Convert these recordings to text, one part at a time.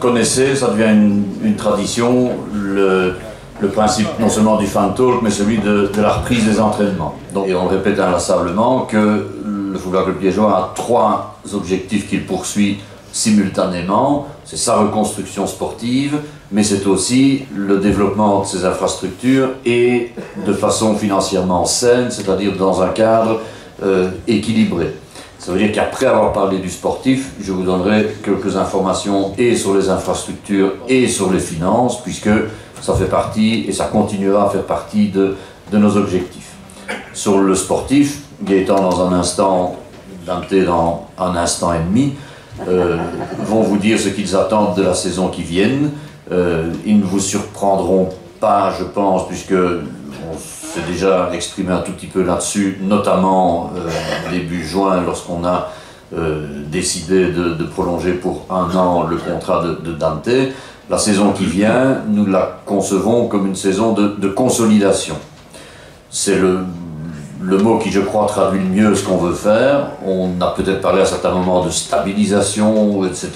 connaissez, ça devient une tradition, le principe non seulement du fan talk, mais celui de la reprise des entraînements. Donc, et on répète inlassablement que le Football Club Liégeois a 3 objectifs qu'il poursuit simultanément. C'est sa reconstruction sportive, mais c'est aussi le développement de ses infrastructures et de façon financièrement saine, c'est-à-dire dans un cadre équilibré. Ça veut dire qu'après avoir parlé du sportif, je vous donnerai quelques informations et sur les infrastructures et sur les finances, puisque ça fait partie et ça continuera à faire partie de nos objectifs. Sur le sportif, Gaëtan dans un instant, Dante dans un instant et demi, vont vous dire ce qu'ils attendent de la saison qui vient. Ils ne vous surprendront pas, je pense, puisque on s'est déjà exprimé un tout petit peu là-dessus, notamment début juin, lorsqu'on a décidé de prolonger pour 1 an le contrat de Dante. La saison qui vient, nous la concevons comme une saison de consolidation. C'est le mot qui, je crois, traduit le mieux ce qu'on veut faire. On a peut-être parlé à certains moments de stabilisation, etc.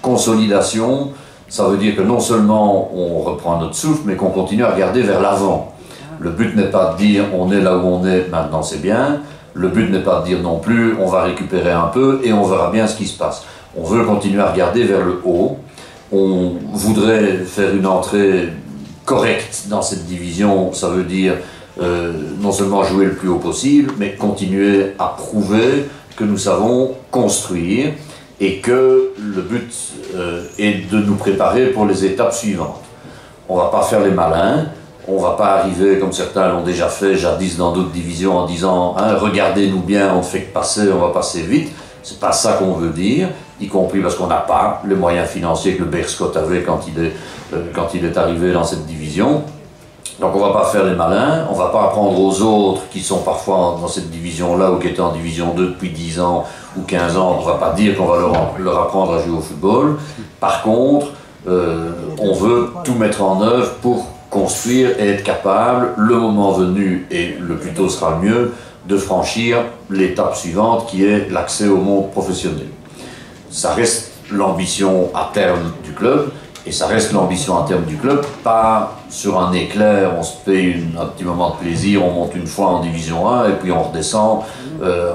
Consolidation, ça veut dire que non seulement on reprend notre souffle, mais qu'on continue à regarder vers l'avant. Le but n'est pas de dire on est là où on est, maintenant c'est bien. Le but n'est pas de dire non plus on va récupérer un peu et on verra bien ce qui se passe. On veut continuer à regarder vers le haut. On voudrait faire une entrée correcte dans cette division, ça veut dire non seulement jouer le plus haut possible, mais continuer à prouver que nous savons construire et que le but est de nous préparer pour les étapes suivantes. On ne va pas faire les malins, on ne va pas arriver comme certains l'ont déjà fait jadis dans d'autres divisions en disant hein, regardez-nous bien, on ne fait que passer, on va passer vite. C'est pas ça qu'on veut dire, y compris parce qu'on n'a pas les moyens financiers que le Berscott avait quand il est arrivé dans cette division. Donc on ne va pas faire les malins, on ne va pas apprendre aux autres qui sont parfois dans cette division-là ou qui étaient en division 2 depuis 10 ans ou 15 ans, on ne va pas dire qu'on va leur apprendre à jouer au football. Par contre, on veut tout mettre en œuvre pour construire et être capable, le moment venu, et le plus tôt sera le mieux, de franchir l'étape suivante qui est l'accès au monde professionnel. Ça reste l'ambition à terme du club, et ça reste l'ambition à terme du club, pas sur un éclair, on se paye un petit moment de plaisir, on monte une fois en division 1 et puis on redescend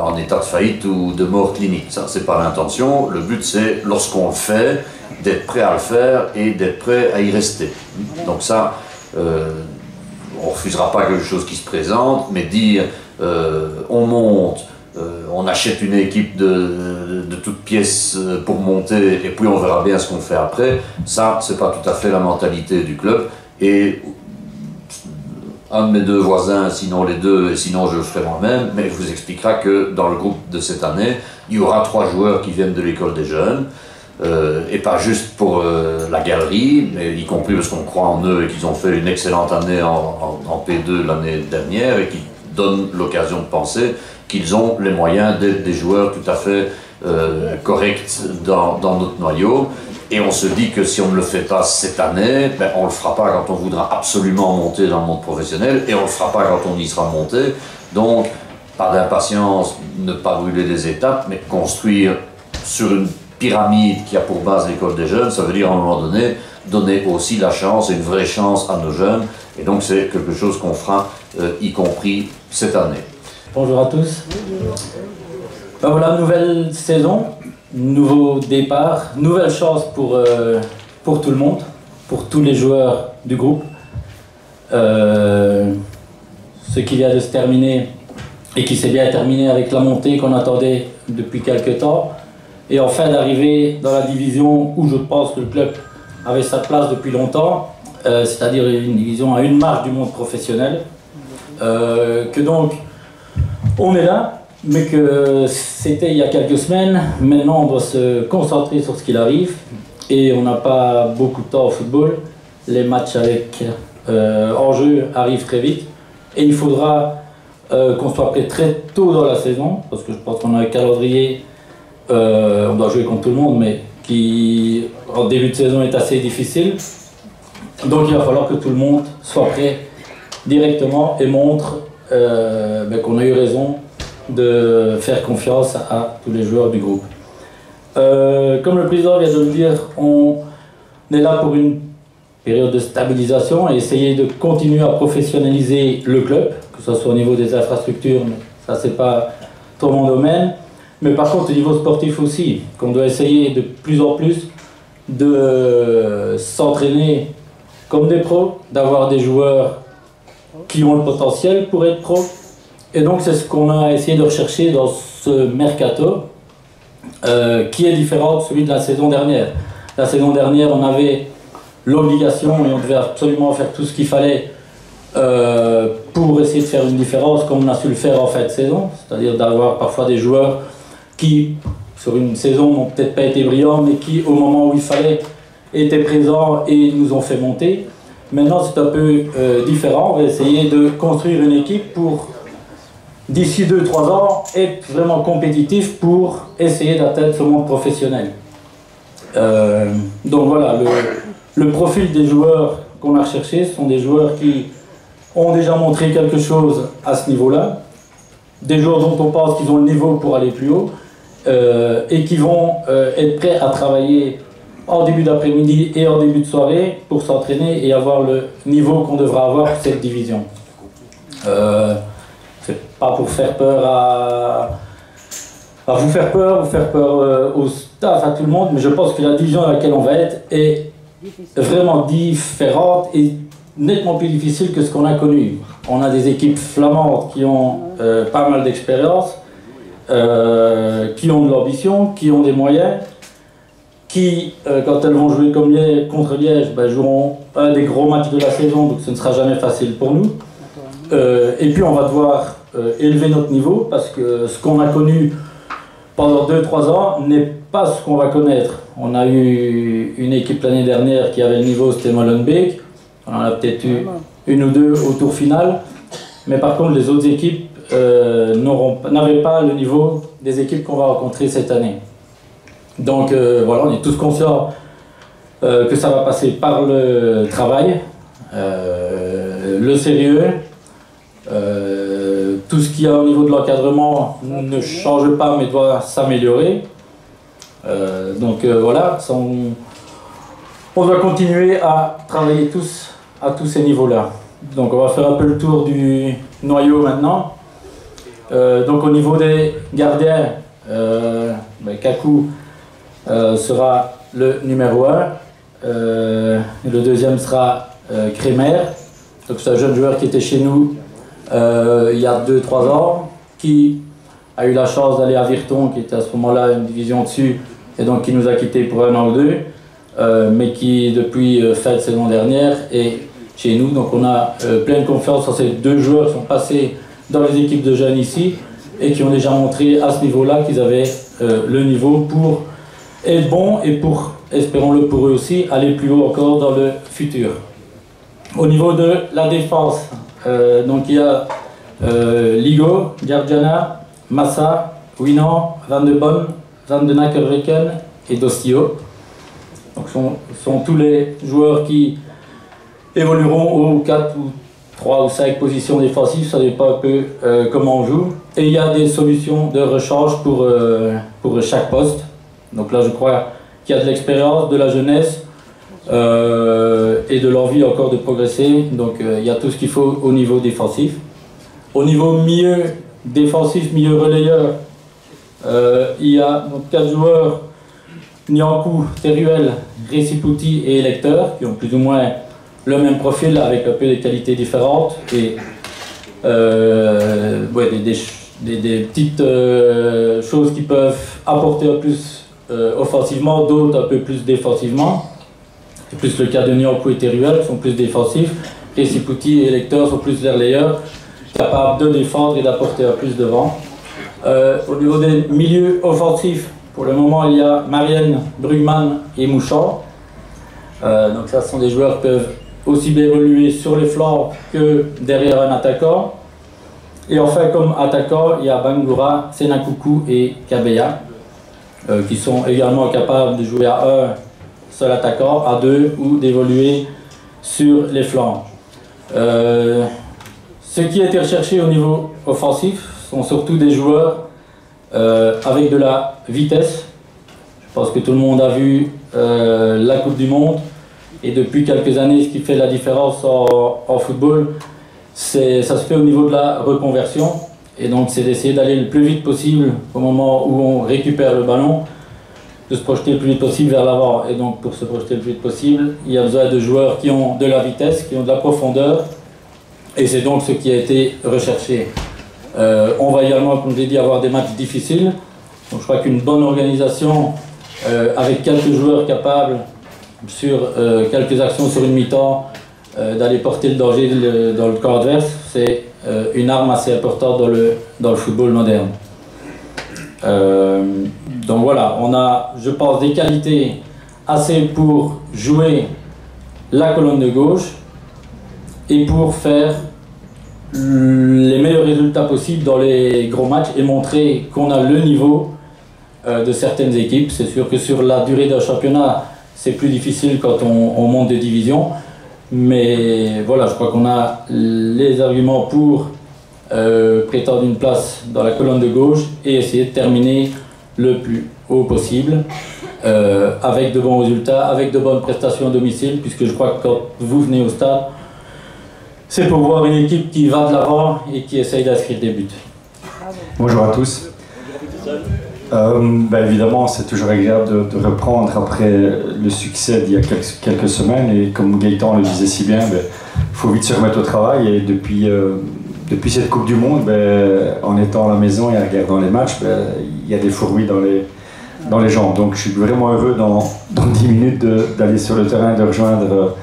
en état de faillite ou de mort clinique. Ça, c'est pas l'intention. Le but, c'est, lorsqu'on le fait, d'être prêt à le faire et d'être prêt à y rester. Donc ça, on refusera pas quelque chose qui se présente, mais dire on monte, on achète une équipe de toutes pièces pour monter et puis on verra bien ce qu'on fait après, ça c'est pas tout à fait la mentalité du club. Et un de mes 2 voisins, sinon les 2, et sinon je le ferai moi-même, mais je vous expliquera que dans le groupe de cette année, il y aura 3 joueurs qui viennent de l'école des jeunes, et pas juste pour la galerie, mais y compris parce qu'on croit en eux et qu'ils ont fait une excellente année en P2 l'année dernière et qui donnent l'occasion de penser qu'ils ont les moyens d'être des joueurs tout à fait corrects dans notre noyau. Et on se dit que si on ne le fait pas cette année, ben on ne le fera pas quand on voudra absolument monter dans le monde professionnel et on ne le fera pas quand on y sera monté. Donc, pas d'impatience, ne pas brûler des étapes, mais construire sur une pyramide qui a pour base l'école des jeunes, ça veut dire à un moment donné, donner aussi la chance, et une vraie chance à nos jeunes. Et donc c'est quelque chose qu'on fera, y compris cette année. Bonjour à tous. Ben voilà, nouvelle saison, nouveau départ, nouvelle chance pour tout le monde, pour tous les joueurs du groupe. Ce qui vient de se terminer et qui s'est bien terminé avec la montée qu'on attendait depuis quelques temps. Et enfin d'arriver dans la division où je pense que le club avait sa place depuis longtemps, c'est-à-dire une division à une marche du monde professionnel. Que donc on est là, mais que c'était il y a quelques semaines. Maintenant on doit se concentrer sur ce qu'il arrive et on n'a pas beaucoup de temps au football. Les matchs avec enjeu arrivent très vite et il faudra qu'on soit prêt très tôt dans la saison, parce que je pense qu'on a un calendrier, on doit jouer contre tout le monde, mais qui en début de saison est assez difficile. Donc il va falloir que tout le monde soit prêt directement et montre qu'on a eu raison de faire confiance à tous les joueurs du groupe. Comme le président vient de le dire, on on est là pour une période de stabilisation et essayer de continuer à professionnaliser le club, que ce soit au niveau des infrastructures, mais ça c'est pas trop mon domaine, mais par contre au niveau sportif aussi, qu'on doit essayer de plus en plus de s'entraîner comme des pros, d'avoir des joueurs qui ont le potentiel pour être pros. Et donc c'est ce qu'on a essayé de rechercher dans ce mercato, qui est différent de celui de la saison dernière. La saison dernière, on avait l'obligation et on devait absolument faire tout ce qu'il fallait pour essayer de faire une différence, comme on a su le faire en fin de saison, c'est-à-dire d'avoir parfois des joueurs qui, sur une saison, n'ont peut-être pas été brillants, mais qui, au moment où il fallait, étaient présents et nous ont fait monter. Maintenant, c'est un peu différent. On va essayer de construire une équipe pour, d'ici 2-3 ans, être vraiment compétitif pour essayer d'atteindre ce monde professionnel. Donc voilà, le profil des joueurs qu'on a recherché sont des joueurs qui ont déjà montré quelque chose à ce niveau-là, des joueurs dont on pense qu'ils ont le niveau pour aller plus haut, et qui vont être prêts à travailler en début d'après-midi et en début de soirée pour s'entraîner et avoir le niveau qu'on devra avoir pour cette division. C'est pas pour faire peur à vous faire peur ou faire peur au staff, à tout le monde, mais je pense que la division à laquelle on va être est vraiment différente et nettement plus difficile que ce qu'on a connu. On a des équipes flamandes qui ont pas mal d'expérience, qui ont de l'ambition, qui ont des moyens, qui, quand elles vont jouer comme contre Liège, joueront un des gros matchs de la saison, donc ce ne sera jamais facile pour nous. Et puis on va devoir élever notre niveau, parce que ce qu'on a connu pendant 2-3 ans n'est pas ce qu'on va connaître. On a eu une équipe l'année dernière qui avait le niveau, c'était Molenbeek. On en a peut-être eu une ou deux au tour final. Mais par contre, les autres équipes n'avaient pas le niveau des équipes qu'on va rencontrer cette année. Donc voilà, on est tous conscients que ça va passer par le travail, le sérieux. Tout ce qu'il y a au niveau de l'encadrement ne change pas mais doit s'améliorer. Donc voilà, on doit continuer à travailler tous à tous ces niveaux-là. Donc on va faire un peu le tour du noyau maintenant. Donc au niveau des gardiens, Kaku sera le numéro 1. Le deuxième sera Kremer. Donc c'est un jeune joueur qui était chez nous il y a 2-3 ans, qui a eu la chance d'aller à Virton, qui était à ce moment-là une division dessus, et donc qui nous a quittés pour 1 an ou 2, mais qui depuis fin de saison dernière est chez nous. Donc on a pleine confiance en ces 2 joueurs qui sont passés dans les équipes de jeunes ici et qui ont déjà montré à ce niveau-là qu'ils avaient le niveau pour être bons et pour, espérons-le pour eux aussi, aller plus haut encore dans le futur. Au niveau de la défense, donc il y a Ligo, Giargiana, Massa, Winan, Van de Bonn, Van de Nakerbreken et Dostio. Donc ce sont tous les joueurs qui évolueront aux 4 ou 3 ou 5 positions défensives, ça dépend un peu comment on joue. Et il y a des solutions de rechange pour chaque poste. Donc là je crois qu'il y a de l'expérience, de la jeunesse, et de l'envie encore de progresser. Donc il y a tout ce qu'il faut au niveau défensif. Au niveau milieu défensif, milieu relayeur, il y a donc 4 joueurs, Niankou, Teruel, Reciputi et Electeur, qui ont plus ou moins le même profil avec un peu des qualités différentes et des petites choses qui peuvent apporter un plus offensivement, d'autres un peu plus défensivement. C'est plus le cas de Niankou et Teruel qui sont plus défensifs. Reciputi et Electeur sont plus les relayeurs, capables de défendre et d'apporter un plus devant. Au niveau des milieux offensifs, pour le moment il y a Marianne, Brugman et Mouchard. Donc ça, ce sont des joueurs qui peuvent aussi bien évoluer sur les flancs que derrière un attaquant. Et enfin, comme attaquant, il y a Bangura, Senakoukou et Kabeya, qui sont également capables de jouer à un seul attaquant, à 2 ou d'évoluer sur les flancs. Ce qui a été recherché au niveau offensif sont surtout des joueurs avec de la vitesse. Je pense que tout le monde a vu la Coupe du Monde. Et depuis quelques années, ce qui fait la différence en football, ça se fait au niveau de la reconversion. Et donc c'est d'essayer d'aller le plus vite possible au moment où on récupère le ballon, de se projeter le plus vite possible vers l'avant. Et donc pour se projeter le plus vite possible, il y a besoin de joueurs qui ont de la vitesse, qui ont de la profondeur. Et c'est donc ce qui a été recherché. On va également, comme je l'ai dit, avoir des matchs difficiles. Donc je crois qu'une bonne organisation avec quelques joueurs capables sur quelques actions sur une mi-temps d'aller porter le danger dans le camp adverse, c'est une arme assez importante dans le football moderne. Donc voilà, on a, je pense, des qualités assez pour jouer la colonne de gauche et pour faire les meilleurs résultats possibles dans les gros matchs et montrer qu'on a le niveau de certaines équipes. C'est sûr que sur la durée d'un championnat, c'est plus difficile quand on monte des divisions. Mais voilà, je crois qu'on a les arguments pour prétendre une place dans la colonne de gauche et essayer de terminer le plus haut possible avec de bons résultats, avec de bonnes prestations à domicile, puisque je crois que quand vous venez au stade, c'est pour voir une équipe qui va de l'avant et qui essaye d'inscrire des buts. Bonjour à tous. Évidemment, c'est toujours agréable de reprendre après le succès d'il y a quelques semaines. Et comme Gaëtan le disait si bien, il faut vite se remettre au travail. Et depuis cette Coupe du Monde, en étant à la maison et en regardant les matchs, il y a des fourmis dans les jambes. Donc je suis vraiment heureux dans 10 minutes d'aller sur le terrain et de rejoindre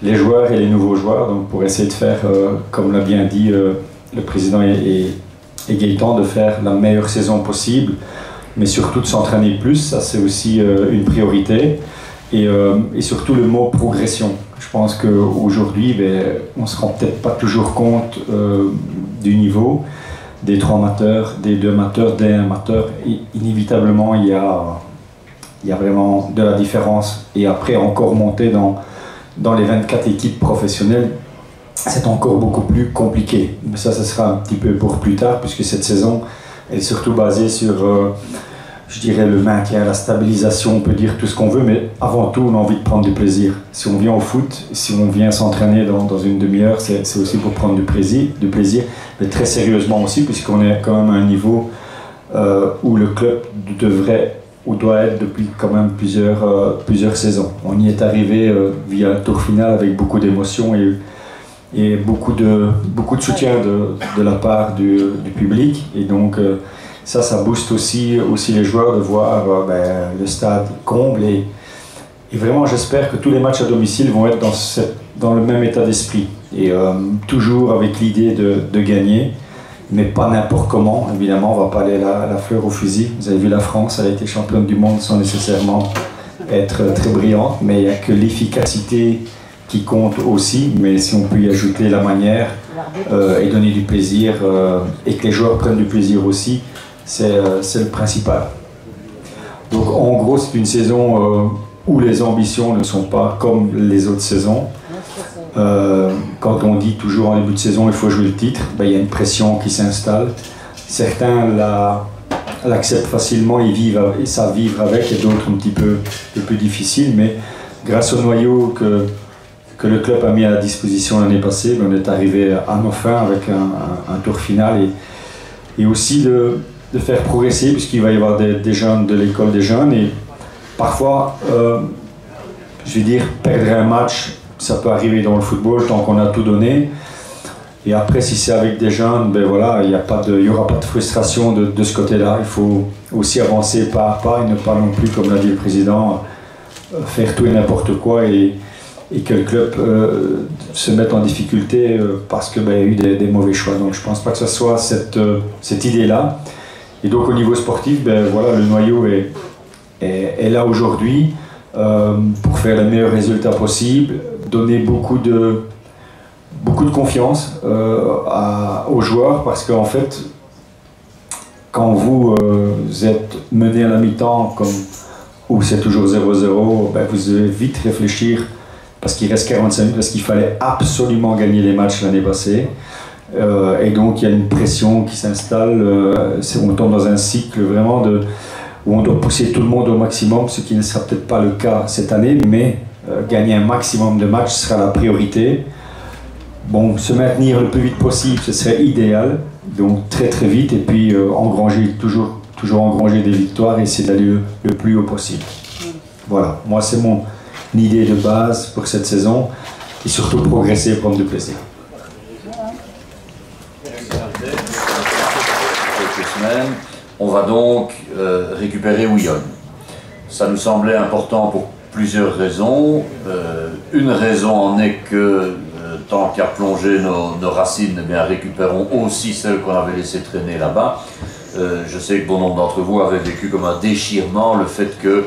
les joueurs et les nouveaux joueurs, donc pour essayer de faire, comme l'a bien dit le président et Gaëtan, de faire la meilleure saison possible, mais surtout de s'entraîner plus, ça c'est aussi une priorité, et surtout le mot progression. Je pense qu'aujourd'hui, on ne se rend peut-être pas toujours compte du niveau des 3 amateurs, des 2 amateurs, des 1 amateur. Inévitablement, il y a vraiment de la différence, et après encore monter dans les 24 équipes professionnelles, c'est encore beaucoup plus compliqué. Mais ça sera un petit peu pour plus tard, puisque cette saison, elle est surtout basée sur, je dirais, le maintien, la stabilisation, on peut dire tout ce qu'on veut, mais avant tout, on a envie de prendre du plaisir. Si on vient au foot, si on vient s'entraîner dans une demi-heure, c'est aussi pour prendre du plaisir, mais très sérieusement aussi, puisqu'on est quand même à un niveau où le club devrait ou doit être depuis quand même plusieurs saisons. On y est arrivé via le tour final avec beaucoup d'émotions et beaucoup de soutien de la part du public. Et donc ça booste aussi les joueurs de voir le stade comble. Et vraiment, j'espère que tous les matchs à domicile vont être dans le même état d'esprit. Et toujours avec l'idée de gagner, mais pas n'importe comment. Évidemment, on ne va pas aller la fleur au fusil. Vous avez vu la France, elle a été championne du monde sans nécessairement être très brillante, mais il n'y a que l'efficacité qui compte aussi. Mais si on peut y ajouter la manière et donner du plaisir, et que les joueurs prennent du plaisir aussi, c'est le principal. Donc en gros, c'est une saison où les ambitions ne sont pas comme les autres saisons. Quand on dit toujours en début de saison il faut jouer le titre, il y a une pression qui s'installe. Certains l'acceptent facilement, ils savent vivre avec, et d'autres un petit peu plus difficiles. Mais grâce au noyau que le club a mis à la disposition l'année passée, on est arrivé à nos fins avec un tour final, et aussi de faire progresser, puisqu'il va y avoir des jeunes de l'école des jeunes, et parfois, je vais dire, perdre un match, ça peut arriver dans le football tant qu'on a tout donné. Et après, si c'est avec des jeunes, il n'y aura pas de frustration de ce côté-là. Il faut aussi avancer pas à pas et ne pas non plus, comme l'a dit le président, faire tout et n'importe quoi et que le club se mette en difficulté parce qu'il y a eu des mauvais choix. Donc je ne pense pas que ce soit cette idée-là. Et donc au niveau sportif, le noyau est là aujourd'hui pour faire les meilleurs résultats possibles, donner beaucoup de confiance aux joueurs, parce qu'en fait, quand vous êtes mené à la mi-temps, où c'est toujours 0-0, vous devez vite réfléchir, parce qu'il reste 45 minutes, parce qu'il fallait absolument gagner les matchs l'année passée. Et donc il y a une pression qui s'installe, on tombe dans un cycle vraiment où on doit pousser tout le monde au maximum, ce qui ne sera peut-être pas le cas cette année, mais Gagner un maximum de matchs sera la priorité. Bon, se maintenir le plus vite possible, ce serait idéal. Donc très très vite et puis toujours engranger des victoires et essayer d'aller le plus haut possible. Voilà, moi c'est mon idée de base pour cette saison et surtout progresser et prendre du plaisir. Quelques semaines, on va donc récupérer Houillonne. Ça nous semblait important pour plusieurs raisons. Une raison en est que tant qu'à plonger nos racines, eh bien, récupérons aussi celles qu'on avait laissées traîner là-bas. Je sais que bon nombre d'entre vous avaient vécu comme un déchirement le fait que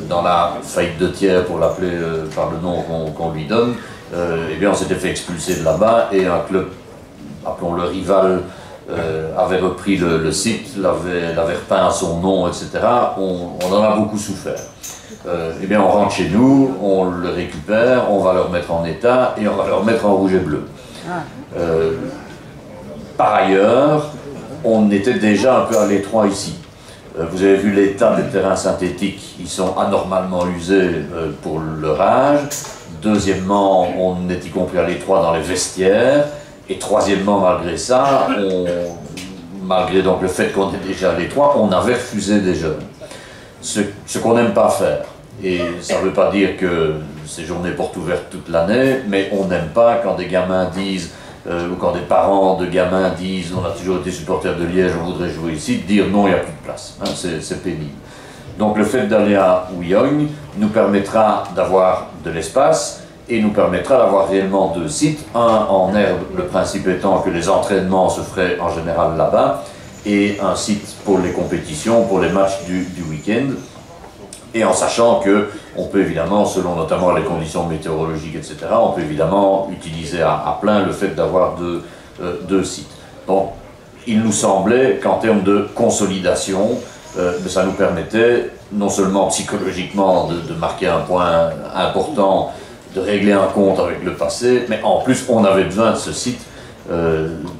dans la faillite de Thiers, pour l'appeler par le nom qu'on lui donne, eh bien, on s'était fait expulser de là-bas et un club, appelons-le rival, avait repris le site, l'avait repeint à son nom, etc. On en a beaucoup souffert. Eh bien, on rentre chez nous, on le récupère, on va le remettre en état et on va le remettre en rouge et bleu. Par ailleurs, on était déjà un peu à l'étroit ici. Vous avez vu l'état des terrains synthétiques, ils sont anormalement usés pour leur âge. Deuxièmement, on est y compris à l'étroit dans les vestiaires. Et troisièmement, malgré ça, malgré donc le fait qu'on est déjà à l'étroit, on avait refusé des jeunes. Ce qu'on n'aime pas faire. Et ça ne veut pas dire que c'est journée porte ouverte toute l'année, mais on n'aime pas quand des gamins disent, ou quand des parents de gamins disent, on a toujours été supporters de Liège, on voudrait jouer ici, de dire non, il n'y a plus de place. Hein, c'est pénible. Donc le fait d'aller à Houillonne nous permettra d'avoir de l'espace et nous permettra d'avoir réellement deux sites. Un en herbe, le principe étant que les entraînements se feraient en général là-bas, et un site pour les compétitions, pour les matchs du week-end. Et en sachant qu'on peut évidemment, selon notamment les conditions météorologiques, etc., on peut évidemment utiliser à plein le fait d'avoir deux sites. Donc, il nous semblait qu'en termes de consolidation, ça nous permettait non seulement psychologiquement de marquer un point important, de régler un compte avec le passé, mais en plus, on avait besoin de ce site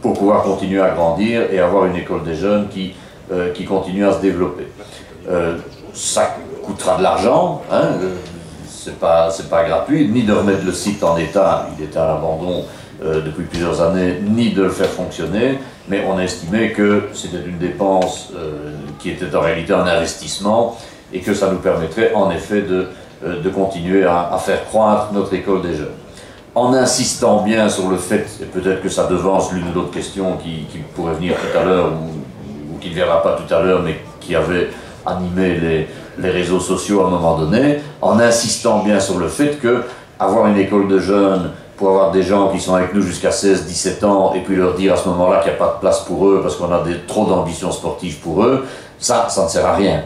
pour pouvoir continuer à grandir et avoir une école des jeunes qui continue à se développer. Ça coûtera de l'argent, hein, c'est pas gratuit, ni de remettre le site en état, il était à l'abandon depuis plusieurs années, ni de le faire fonctionner, mais on a estimé que c'était une dépense qui était en réalité un investissement et que ça nous permettrait en effet de continuer à faire croître notre école des jeunes. En insistant bien sur le fait, et peut-être que ça devance l'une ou l'autre question qui pourrait venir tout à l'heure ou qui ne viendra pas tout à l'heure, mais qui avait animé les réseaux sociaux à un moment donné, en insistant bien sur le fait que avoir une école de jeunes pour avoir des gens qui sont avec nous jusqu'à 16-17 ans et puis leur dire à ce moment-là qu'il n'y a pas de place pour eux parce qu'on a trop d'ambitions sportives pour eux, ça ne sert à rien.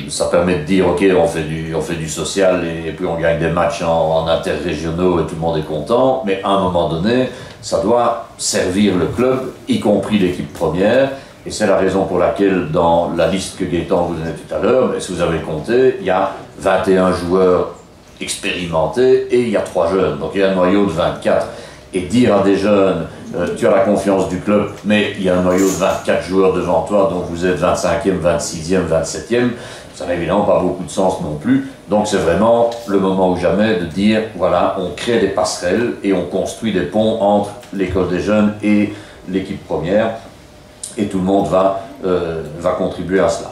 Ça permet de dire ok, on fait du social et puis on gagne des matchs en interrégionaux et tout le monde est content, mais à un moment donné ça doit servir le club, y compris l'équipe première, et c'est la raison pour laquelle dans la liste que Gaëtan vous donnait tout à l'heure, si vous avez compté, il y a 21 joueurs expérimentés et il y a 3 jeunes, donc il y a un noyau de 24. Et dire à des jeunes, tu as la confiance du club, mais il y a un noyau de 24 joueurs devant toi, donc vous êtes 25e, 26e, 27e, ça n'a évidemment pas beaucoup de sens non plus. Donc c'est vraiment le moment ou jamais de dire, voilà, on crée des passerelles et on construit des ponts entre l'école des jeunes et l'équipe première, et tout le monde va contribuer à cela.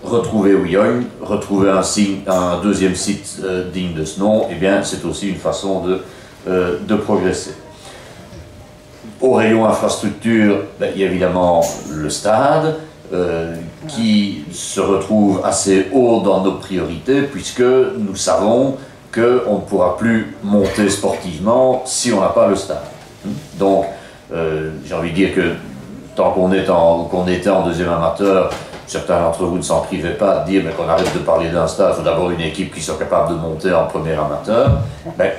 Retrouver Houillonne, retrouver un deuxième site digne de ce nom, eh bien c'est aussi une façon de progresser. Au rayon infrastructure, il y a évidemment le stade qui se retrouve assez haut dans nos priorités puisque nous savons qu'on ne pourra plus monter sportivement si on n'a pas le stade. Donc j'ai envie de dire que tant qu'on était en deuxième amateur, certains d'entre vous ne s'en privaient pas de dire qu'on arrête de parler d'un stade, il faut d'abord une équipe qui soit capable de monter en premier amateur.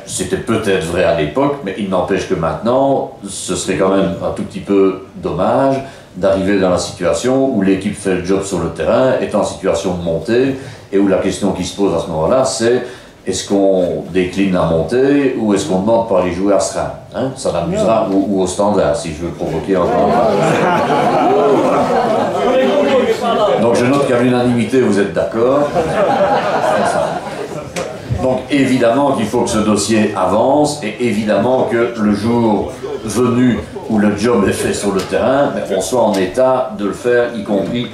C'était peut-être vrai à l'époque, mais il n'empêche que maintenant, ce serait quand même un tout petit peu dommage d'arriver dans la situation où l'équipe fait le job sur le terrain, est en situation de monter, et où la question qui se pose à ce moment-là, c'est est-ce qu'on décline la montée ou est-ce qu'on demande pour aller jouer à Seraing, hein? Ça l'amusera, ou au Standard, si je veux provoquer encore. Donc je note qu'à l'unanimité, vous êtes d'accord. évidemment qu'il faut que ce dossier avance, et évidemment que le jour venu où le job est fait sur le terrain, on soit en état de le faire, y compris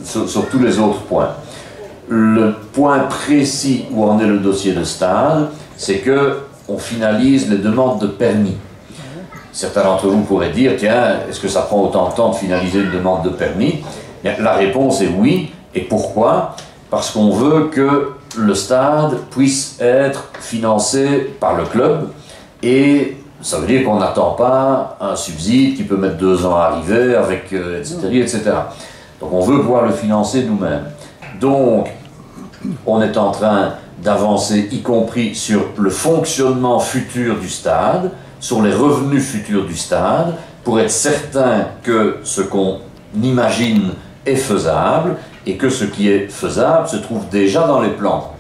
sur tous les autres points. Le point précis où en est le dossier de stade, c'est que on finalise les demandes de permis. Certains d'entre vous pourraient dire, tiens, est-ce que ça prend autant de temps de finaliser une demande de permis? Bien, la réponse est oui. Et pourquoi? Parce qu'on veut que le stade puisse être financé par le club, et ça veut dire qu'on n'attend pas un subside qui peut mettre 2 ans à arriver, avec, etc. Donc on veut pouvoir le financer nous-mêmes. Donc on est en train d'avancer, y compris sur le fonctionnement futur du stade, sur les revenus futurs du stade, pour être certain que ce qu'on imagine est faisable, et que ce qui est faisable se trouve déjà dans les plans.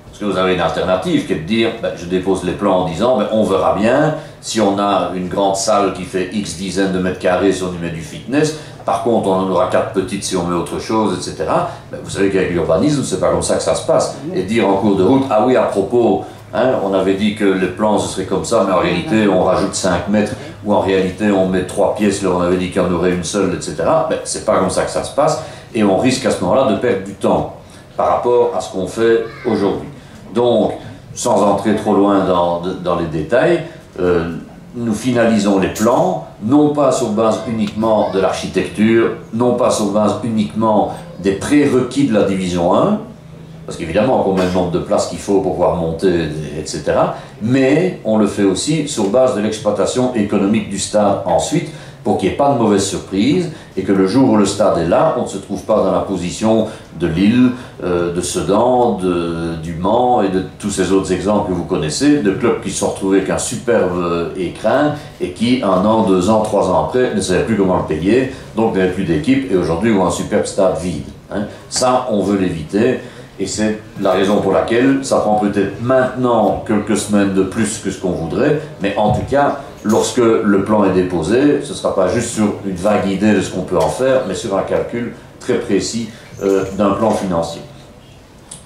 Parce que vous avez une alternative qui est de dire, je dépose les plans en disant, on verra bien, si on a une grande salle qui fait X dizaines de mètres carrés si on y met du fitness, par contre on en aura 4 petites si on met autre chose, etc. Vous savez qu'avec l'urbanisme, c'est pas comme ça que ça se passe. Et dire en cours de route, ah oui, à propos, on avait dit que les plans ce serait comme ça, mais en réalité on rajoute 5 mètres, ou en réalité on met 3 pièces, là on avait dit qu'il y en aurait une seule, etc. C'est pas comme ça que ça se passe, et on risque à ce moment-là de perdre du temps par rapport à ce qu'on fait aujourd'hui. Donc, sans entrer trop loin dans les détails, nous finalisons les plans, non pas sur base uniquement de l'architecture, non pas sur base uniquement des prérequis de la division 1, parce qu'évidemment, on met le nombre de places qu'il faut pour pouvoir monter, etc. Mais on le fait aussi sur base de l'exploitation économique du stade ensuite, pour qu'il n'y ait pas de mauvaise surprise, et que le jour où le stade est là, on ne se trouve pas dans la position de Lille, de Sedan, du Mans et de tous ces autres exemples que vous connaissez, de clubs qui se sont retrouvés avec un superbe écrin, et qui, 1 an, 2 ans, 3 ans après, ne savaient plus comment le payer, donc n'avaient plus d'équipe, et aujourd'hui ont un superbe stade vide. Ça, on veut l'éviter. Et c'est la raison pour laquelle ça prend peut-être maintenant quelques semaines de plus que ce qu'on voudrait, mais en tout cas, lorsque le plan est déposé, ce ne sera pas juste sur une vague idée de ce qu'on peut en faire, mais sur un calcul très précis d'un plan financier.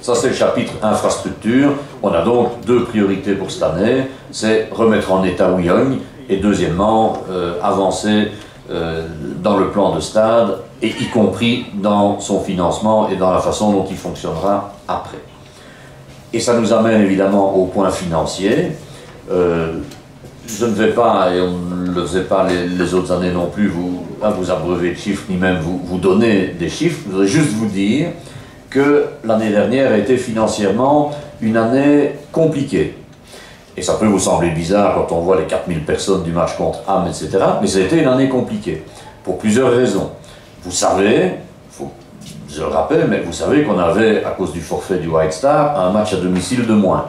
Ça, c'est le chapitre infrastructure. On a donc 2 priorités pour cette année, c'est remettre en état Wyong, et deuxièmement, avancer dans le plan de stade, et y compris dans son financement et dans la façon dont il fonctionnera après. Et ça nous amène évidemment au point financier. Je ne vais pas, et on ne le faisait pas les autres années non plus, vous abreuver de chiffres, ni même vous donner des chiffres. Je voudrais juste vous dire que l'année dernière a été financièrement une année compliquée. Et ça peut vous sembler bizarre quand on voit les 4000 personnes du match contre Ham, etc. Mais ça a été une année compliquée, pour plusieurs raisons. Vous savez, je le rappelle, mais vous savez qu'on avait, à cause du forfait du White Star, un match à domicile de moins.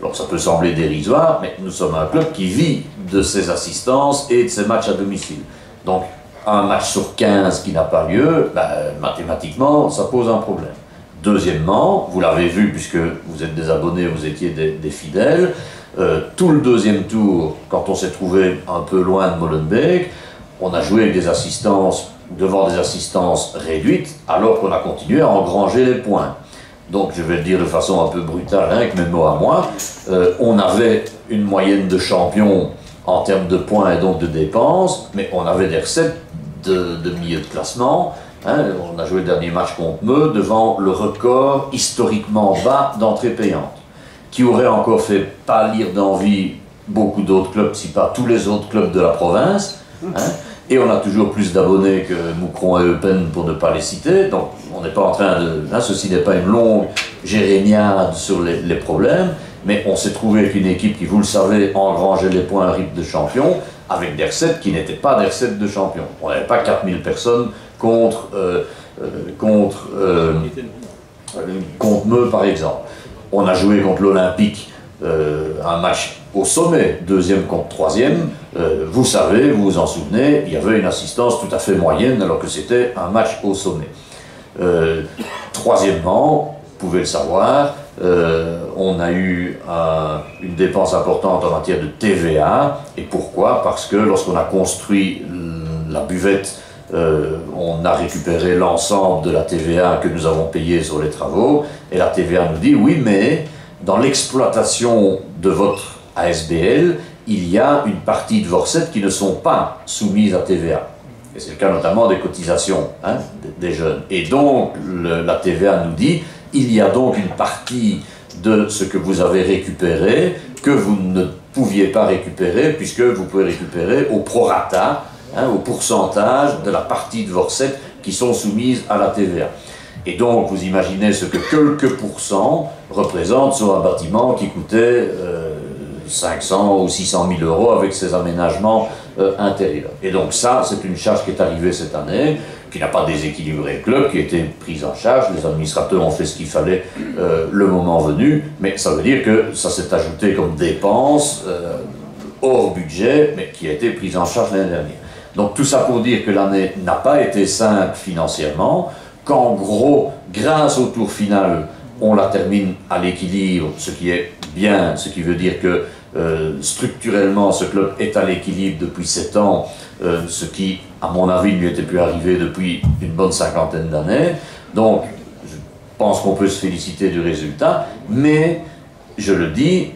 Alors ça peut sembler dérisoire, mais nous sommes un club qui vit de ses assistances et de ses matchs à domicile. Donc un match sur 15 qui n'a pas lieu, mathématiquement, ça pose un problème. Deuxièmement, vous l'avez vu, puisque vous êtes des abonnés, vous étiez des fidèles, tout le deuxième tour, quand on s'est trouvé un peu loin de Molenbeek, on a joué avec des assistances, devant des assistances réduites, alors qu'on a continué à engranger les points. Donc je vais le dire de façon un peu brutale, avec mes mots à moi, on avait une moyenne de champions en termes de points et donc de dépenses, mais on avait des recettes de milieu de classement. On a joué le dernier match contre Meux devant le record historiquement bas d'entrée payante, qui aurait encore fait pâlir d'envie beaucoup d'autres clubs, si pas tous les autres clubs de la province. Et on a toujours plus d'abonnés que Moucron et Eupen, pour ne pas les citer. Donc on n'est pas en train de... ceci n'est pas une longue jérémiade sur les problèmes, mais on s'est trouvé avec une équipe qui, vous le savez, engrangeait les points à rythme de champion, avec des recettes qui n'étaient pas des recettes de champion. On n'avait pas 4000 personnes contre Meux, par exemple. On a joué contre l'Olympique, un match au sommet, 2e contre 3e, vous savez, vous vous en souvenez, il y avait une assistance tout à fait moyenne alors que c'était un match au sommet. Troisièmement, vous pouvez le savoir, on a eu une dépense importante en matière de TVA. Et pourquoi? Parce que lorsqu'on a construit la buvette, on a récupéré l'ensemble de la TVA que nous avons payée sur les travaux, et la TVA nous dit oui, mais dans l'exploitation de votre ASBL, il y a une partie de vos recettes qui ne sont pas soumises à TVA. Et c'est le cas notamment des cotisations des jeunes. Et donc, la TVA nous dit, il y a donc une partie de ce que vous avez récupéré que vous ne pouviez pas récupérer, puisque vous pouvez récupérer au prorata, au pourcentage de la partie de vos recettes qui sont soumises à la TVA. Et donc, vous imaginez ce que quelques pourcents représentent sur un bâtiment qui coûtait 500 ou 600 000 euros avec ses aménagements intérieurs. Et donc ça, c'est une charge qui est arrivée cette année, qui n'a pas déséquilibré le club, qui a été prise en charge. Les administrateurs ont fait ce qu'il fallait le moment venu, mais ça veut dire que ça s'est ajouté comme dépense hors budget, mais qui a été prise en charge l'année dernière. Donc tout ça pour dire que l'année n'a pas été simple financièrement, qu'en gros, grâce au tour final, on la termine à l'équilibre, ce qui est bien, ce qui veut dire que structurellement ce club est à l'équilibre depuis 7 ans, ce qui, à mon avis, ne lui était plus arrivé depuis une bonne 50aine d'années. Donc, je pense qu'on peut se féliciter du résultat, mais je le dis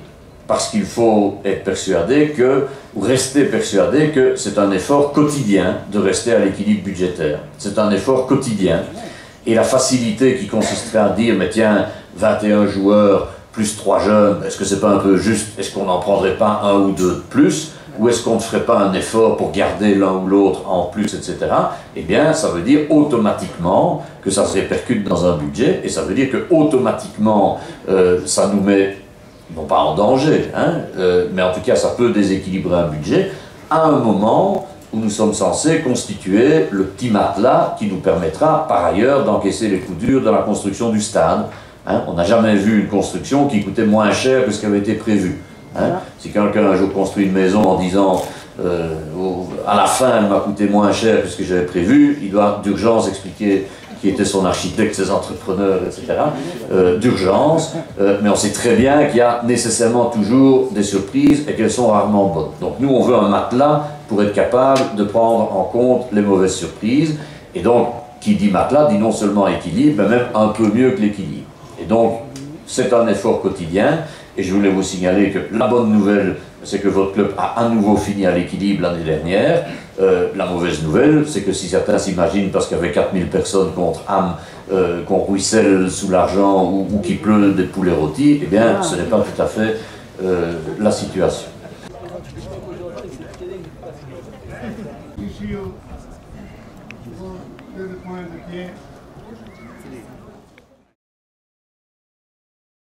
parce qu'il faut être persuadé que, ou rester persuadé que c'est un effort quotidien de rester à l'équilibre budgétaire. C'est un effort quotidien. Et la facilité qui consisterait à dire, mais tiens, 21 joueurs plus 3 jeunes, est-ce que c'est pas un peu juste? Est-ce qu'on n'en prendrait pas un ou deux de plus? Ou est-ce qu'on ne ferait pas un effort pour garder l'un ou l'autre en plus, etc. Eh bien, ça veut dire automatiquement que ça se répercute dans un budget, et ça veut dire que automatiquement, ça nous met, non pas en danger, mais en tout cas, ça peut déséquilibrer un budget à un moment où nous sommes censés constituer le petit matelas qui nous permettra, par ailleurs, d'encaisser les coups durs de la construction du stade. On n'a jamais vu une construction qui coûtait moins cher que ce qui avait été prévu. Si quelqu'un un jour construit une maison en disant à la fin elle m'a coûté moins cher que ce que j'avais prévu, il doit d'urgence expliquer qui était son architecte, ses entrepreneurs, etc. D'urgence, mais on sait très bien qu'il y a nécessairement toujours des surprises et qu'elles sont rarement bonnes. Donc nous on veut un matelas pour être capable de prendre en compte les mauvaises surprises, et donc qui dit matelas dit non seulement équilibre, mais même un peu mieux que l'équilibre. Et donc, c'est un effort quotidien, et je voulais vous signaler que la bonne nouvelle, c'est que votre club a à nouveau fini à l'équilibre l'année dernière. La mauvaise nouvelle, c'est que si certains s'imaginent, parce qu'il y avait 4000 personnes contre Ham, qu'on ruisselle sous l'argent ou qu'il pleut des poulets rôtis, eh bien, ce n'est pas tout à fait la situation.